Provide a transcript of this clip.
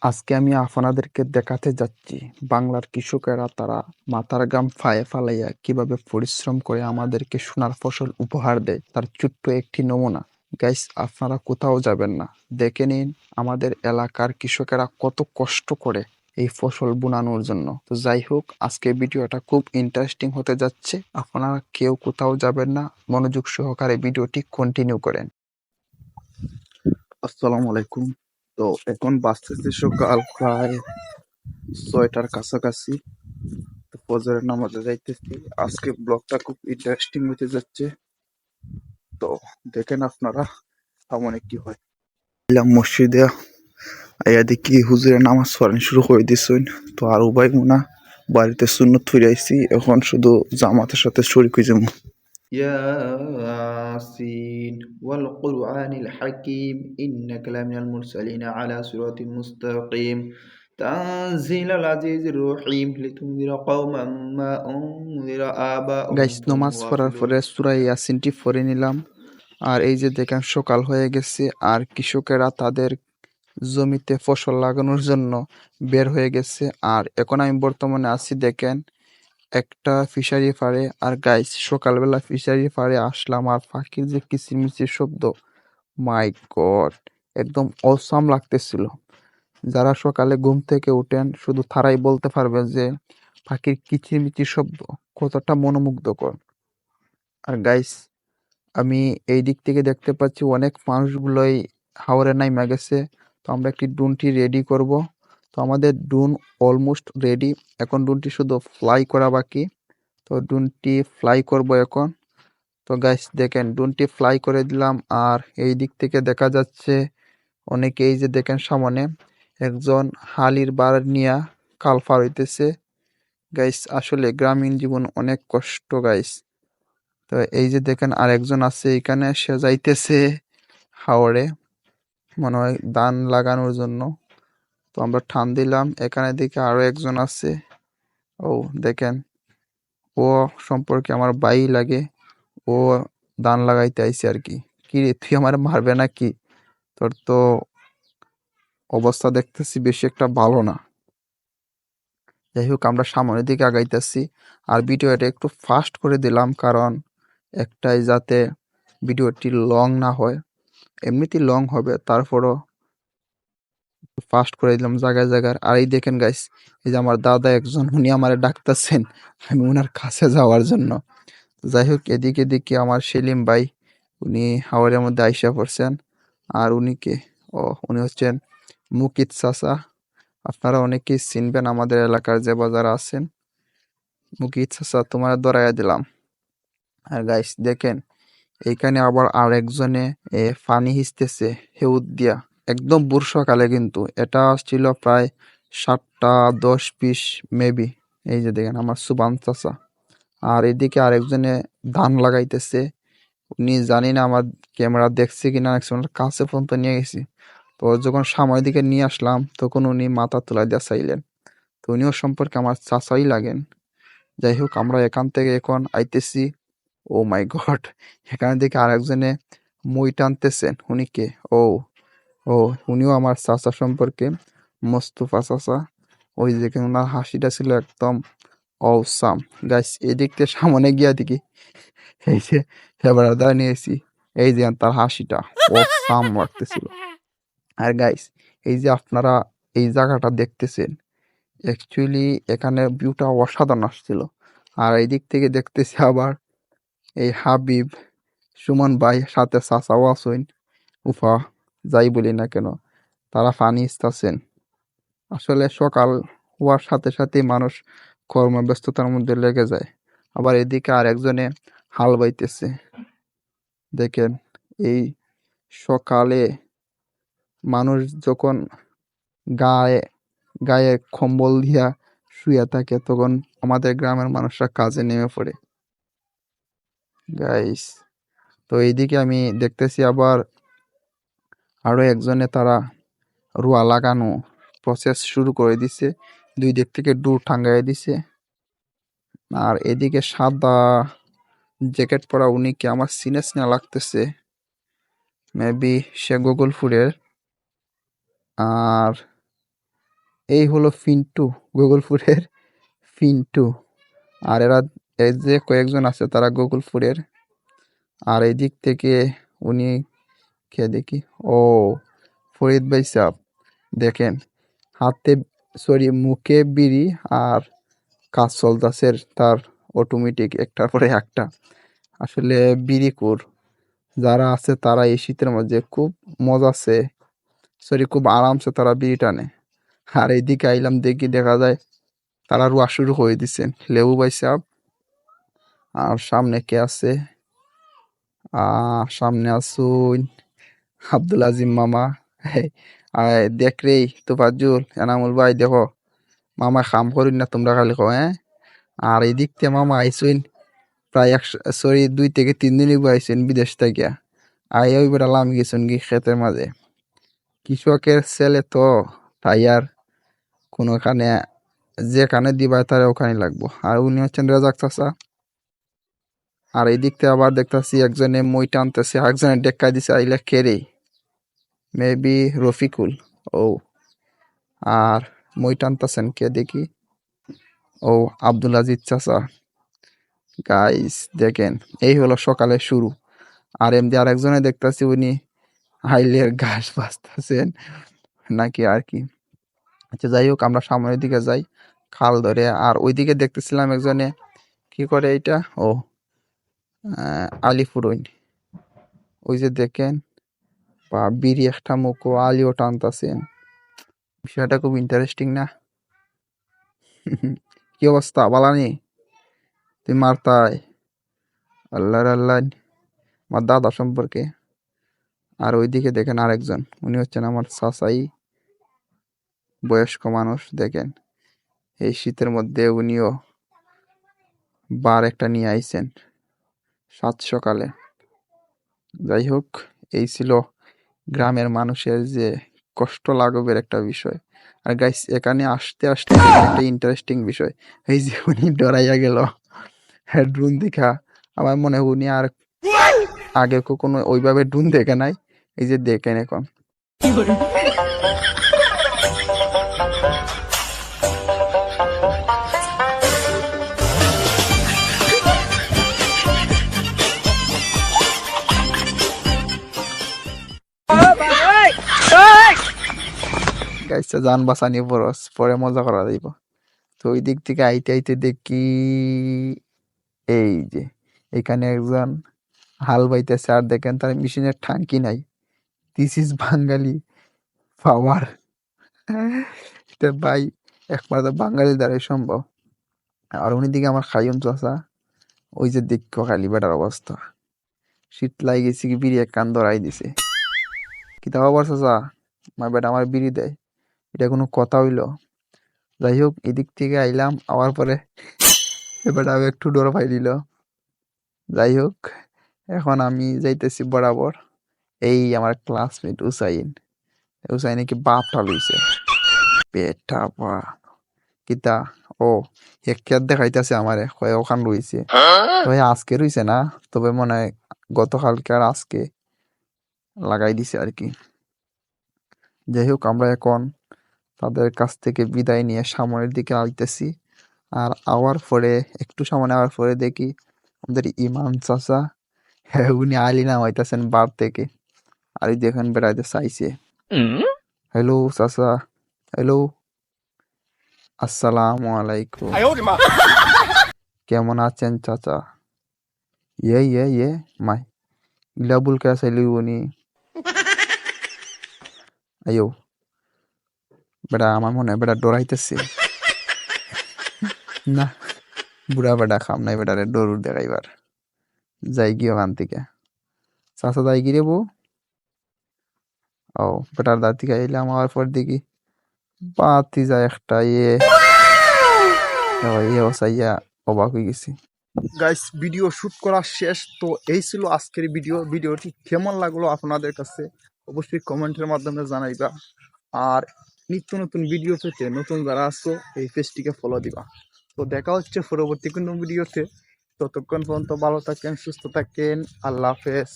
আজকে আমি আপনাদেরকে দেখাতে যাচ্ছি বাংলার কৃষকেরা তারা মাথার ঘাম পায়ে ফালাইয়া কিভাবে পরিশ্রম করে আমাদেরকে সোনার ফসল উপহার দেয় তার ছোট্ট একটি নমুনা। গাইস, আপনারা কোথাও যাবেন না, দেখে নিন আমাদের এলাকার কৃষকেরা কত কষ্ট করে এই ফসল বুনানোর জন্য। তো যাই হোক, আজকে ভিডিওটা খুব ইন্টারেস্টিং হতে যাচ্ছে, আপনারা কেউ কোথাও যাবেন না, মনোযোগ সহকারে ভিডিওটি কন্টিনিউ করেন। আসসালামু আলাইকুম। তো এখন বাজতেছে সকাল প্রায় 6টার কাছাকাছি। তো ফজরের নামাজে যাইতেছি। আজকে ব্লগটা খুব ইন্টারেস্টিং হতে যাচ্ছে, তো দেখেন আপনারা সামনে কি হয়। এলাম মসজিদে, আইয়া দেখি হুজুরে নামাজ পড়ানো শুরু করে দিছেন। তো আর উবাই মুনা বাড়িতে সুন্নত ফিরে আইছি, এখন শুধু জামাতের সাথে শরীক হয়ে যাবো। ياسين والقرآن الحكيم إنك لمن المرسلين على صراط مستقيم تنزيل العزيز الرحيم لتنذر قوما ما أنذر آباؤهم গাইস, فهم নামাজ পড়ার غافلون। পরে সূরা ইয়াসিনটি পড়ে নিলাম। আর এই যে দেখেন সকাল হয়ে গেছে, আর কৃষকেরা তাদের জমিতে ফসল লাগানোর জন্য বের হয়ে গেছে। আর এখন আমি বর্তমানে আছি দেখেন একটা ফিশারি পাড়ে। আর গাইস, সকালবেলা ফিশারি পাড়ে আসলাম আর পাখির যে কিচিরমিচির শব্দ, মাই গড, একদম অসাম লাগতেছিল। যারা সকালে ঘুম থেকে উঠেন শুধু তারাই বলতে পারবে যে পাখির কিচিরমিচির শব্দ কতটা মনোমুগ্ধকর। আর গাইস, আমি এই দিক থেকে দেখতে পাচ্ছি অনেক মানুষগুলোই হাওরে নাইমা গেছে। তো আমরা একটি ড্রোনটি রেডি করব। তো আমাদের ড্রোন অলমোস্ট রেডি, এখন ড্রোনটি শুধু ফ্লাই করা বাকি। তো ড্রোনটি ফ্লাই করব এখন। তো গাইস দেখেন ড্রোনটি ফ্লাই করে দিলাম। আর এই দিক থেকে দেখা যাচ্ছে অনেকে, এই যে দেখেন সামনে একজন হালির বার নিয়া কাল পার হইতেছে। গাইস, আসলে গ্রামীণ জীবন অনেক কষ্ট গাইস। তো এই যে দেখেন আরেকজন আছে এখানে, সে যাইতেছে হাওরে, মনে হয় ধান লাগানোর জন্য। তো আমরা ঠান দিলাম, এখানে দেখে আরো একজন আছে। ও দেখেন, ও সম্পর্কে আমার ভাই লাগে। ও ধান লাগাইতে আইছে আর কি। কি রে, তুই আমার মারবে নাকি? তোর তো অবস্থা দেখতেছি বেশি একটা ভালো না। যাই হোক, আমরা সামনের দিকে আগাইতেছি। আর ভিডিওটা একটু ফাস্ট করে দিলাম, কারণ একটাই যাতে ভিডিওটি লং না হয়। এমনিতেই লং হবে, তারপরও ফাস্ট করে দিলাম জায়গায় জায়গায়। আর এই দেখেন গাইস, এই যে আমার দাদা একজন, উনি আমারে ডাকতেছেন আমি উনার কাছে যাওয়ার জন্য। যাই হোক, এদিকে দেখি আমার সেলিম ভাই, উনি হাওরের মধ্যে আইসা পড়ছেন। আর উনি কে? ও, উনি হচ্ছেন মুকিত চাচা। আপনারা অনেকেই চিনবেন আমাদের এলাকার যে বাজার আছেন। মুকিত চাচা, তোমার ধরাইয়া দিলাম। আর গাইস দেখেন, এইখানে আবার আরেকজনে পানি হিচতেছে হেউদ দিয়া, একদম বর্ষাকালে। কিন্তু এটা ছিল প্রায় 7টা 10 20 মেবি। এই যে দেখেন আমার সুবান চাচা। আর এদিকে আরেকজনে ধান লাগাইতেছে। উনি জানি না আমার ক্যামেরা দেখছে কিনা, একজনের কাছে পর্যন্ত নিয়ে গেছি। তো যখন সামনের দিকে নিয়ে আসলাম তখন উনি মাথা তুলাই দিয়া চাইলেন। তো উনিও সম্পর্কে আমার চাচাই লাগেন। যাই হোক, আমরা এখান থেকে এখন আইতেছি। ও মাই গড, এখানে দেখে আরেকজনে মই টানতেছেন। উনি কে? ও, ও, উনিও আমার চাচা সম্পর্কে, মোস্তফা চাচা। ওই যে ওনার হাসিটা ছিল একদম অসাম। গাইস, এদিক থেকে সামনে গিয়া দেখি এই যে এবার নিয়েছি, এই যে তার হাসিটা অসাম লাগতেছিল। আর গাইস, এই যে আপনারা এই জায়গাটা দেখতেছেন, অ্যাকচুয়ালি এখানে ভিউটা অসাধারণ আসছিল। আর এই দিক থেকে দেখতেছি আবার এই হাবিব, সুমন ভাই, সাথে চাচাও আছেন, উফা, যাই বলি না কেন, তারা পানি ইস্তাছেন। আসলে সকাল হওয়ার সাথে সাথে মানুষ কর্মব্যস্ততার মধ্যে লেগে যায়। আবার এদিকে আর একজনে হাল বাইতেছে। দেখেন, এই সকালে মানুষ যখন গায়ে গায়ে কম্বল দিয়া শুয়ে থাকে, তখন আমাদের গ্রামের মানুষরা কাজে নেমে পড়ে গাইস। তো এইদিকে আমি দেখতেছি আবার আরো একজনে, তারা রুয়া লাগানো প্রসেস শুরু করে দিছে। দুই দিক থেকে ডুর টাঙ্গাই দিছে। আর এদিকে সাদা জ্যাকেট পরা উনিকে আমার সিনে সিনে লাগতেছে, মেবি সে গুগলপুরের। আর এই হলো ফিন্টু, গোকুলপুরের ফিন্টু। আর এরা এই যে কয়েকজন আছে তারা গোকুলপুরের। আর এই দিক থেকে উনি কে দেখি, ও ফরিদ ভাই সাহেব, দেখেন হাতে সরি মুখে বিড়ি আর কাজ চলতেছে তার অটোমেটিক একটার পরে একটা। আসলে বিড়িখোর যারা আছে তারা এই শীতের মধ্যে খুব মজাছে, সরি খুব আরামসে তারা বিড়ি টানে। আর এইদিকে আইলাম দেখি দেখা যায় তারা রুয়া শুরু করে দিচ্ছেন লেবু ভাই সাহেব। আর সামনে কে আছে, সামনে আসুন আব্দুল আজিম মামা। দেখ রে তোফাজ্জুল এনামুল ভাই দেখো, মামা খাম করিন না তোমরা খালি কো হ্যাঁ। আর এই দিক থেকে মামা আইসুন প্রায় সরি 2 থেকে 3 দিন আইসুন বিদেশ থেকে। আই ওই বেটা লাম গেছুন কি ক্ষেতের মাঝে, কৃষকের ছেলে তো তাই আর কোনোখানে যেখানে দিবা তার ওখানে লাগবো। আর উনি হচ্ছেন রাজাক চাচা। আর এই দিক থেকে আবার দেখতেছি একজনে মই টানতেছে, একজনে ডেক্কা দিছে, আইলা কেরে মেবি রফিকুল। ও আর মই টানতেছেন কে দেখি, ও আব্দুল আজিজ চাচা। গাইস দেখেন এই হলো সকালের শুরু। আর এমনি আরেকজনে দেখতেছি উনি হাইলের ঘাস বাঁচতেছেন নাকি আর কি। আচ্ছা যাই হোক আমরা সামনের দিকে যাই খাল ধরে। আর ওইদিকে দেখতেছিলাম একজনে কি করে এটা, ও আলিফুরইন, ওই যে দেখেন বা বিড়ি একটা মুখো আলিও টানতাছেন। বিষয়টা খুব ইন্টারেস্টিং না? কি অবস্থা বালানি, তুই মারতাই আল্লাহ আল্লাহ আমার দাদা সম্পর্কে। আর ওইদিকে দেখেন আরেকজন, উনি হচ্ছেন আমার চাচাই, বয়স্ক মানুষ। দেখেন এই শীতের মধ্যে উনিও বার একটা নিয়ে আইছেন সাত সকালে। যাই হোক এই ছিল গ্রামের মানুষের যে কষ্ট লাঘবের একটা বিষয়। আর গাইস এখানে আসতে আসতে একটা ইন্টারেস্টিং বিষয়, এই যে উনি ডরাইয়া গেল ড্রোন দেখা। আমার মনে হয় উনি আর আগে কখনো ওইভাবে ড্রোন দেখে নাই। এই যে দেখেন এখন গাইসটা যান বাঁচানি বরস পরে মজা করা যাইব। তো ওই দিক থেকে আইতে আইতে দেখি এই যে এখানে একজন হাল বাইতেছে। আর দেখেন তার মেশিনের টাঙ্কি নাই। দিস ইজ বাঙালি পাওয়ার। এটা ভাই একমাত্র বাঙালি দ্বারাই সম্ভব। আর উনি দিকে আমার খাইম চাষা, ওই যে দেখো খালি বেটার অবস্থা, শীত লাই গেছে কি বিড়ি এক কান ধরাই দিছে। কি তা খবর চাচা, আমার বেটা আমার বিড়ি দেয়, এটা কোনো কথা হইলো? যাই হোক এদিক থেকে আইলাম, আবার পরে বেটা একটু ডর পাই দিল। যাই হোক এখন আমি যাইতেছি বরাবর। এই আমার ক্লাসমেট উসাইন, উসাইনে কি বাপটা লইছে পেটা বা কিতা, ও হেকিয়ার দেখাইতেছে আমারে কয় ওখান রইছে। তবে আজকে রইছে না, তবে মনে হয় গতকালকে আর আজকে লাগাই দিছে আর কি। যাই হোক আমরা এখন তাদের কাছ থেকে বিদায় নিয়ে সামনের দিকে আইতেছি। আর আওয়ার পরে একটু সামনে আওয়ার পরে দেখি আমাদের ইমাম চাচা, হ্যাঁ উনি আলি নামাইতেছেন বার থেকে। আর এই দেখেন বেড়াইতে চাইছে। হ্যালো চাচা, হ্যালো, আসসালামু আলাইকুম, কেমন আছেন চাচা? ইয়ে মাই ইলাবুল ক্যাসাইলি উনি আয়ো। বেটা আমার মনে হয় বেটা ডরাইতেছে না, বুড়া বেটা খাম নাই বেটারে ডরুর দেখাইবার। যাই গিয়ে ওখান থেকে চাচা যাই গিয়ে বউ। ও বেটার দাঁত থেকে এলাম, আমার পর দেখি বাতি যায় একটা ইয়ে ওসাইয়া অবাক হয়ে গেছি। গাইস ভিডিও শুট করা শেষ। তো এই ছিল আজকের ভিডিওটি কেমন লাগলো আপনাদের কাছে অবশ্যই কমেন্টের মাধ্যমে জানাইবা। আর নিত্য নতুন ভিডিও পেতে নতুন যারা আসছো এই পেজটিকে ফলো দিবা। তো দেখা হচ্ছে পরবর্তী কোনো ভিডিওতে। ততক্ষণ পর্যন্ত ভালো থাকেন, সুস্থ থাকেন, আল্লাহ হাফেজ।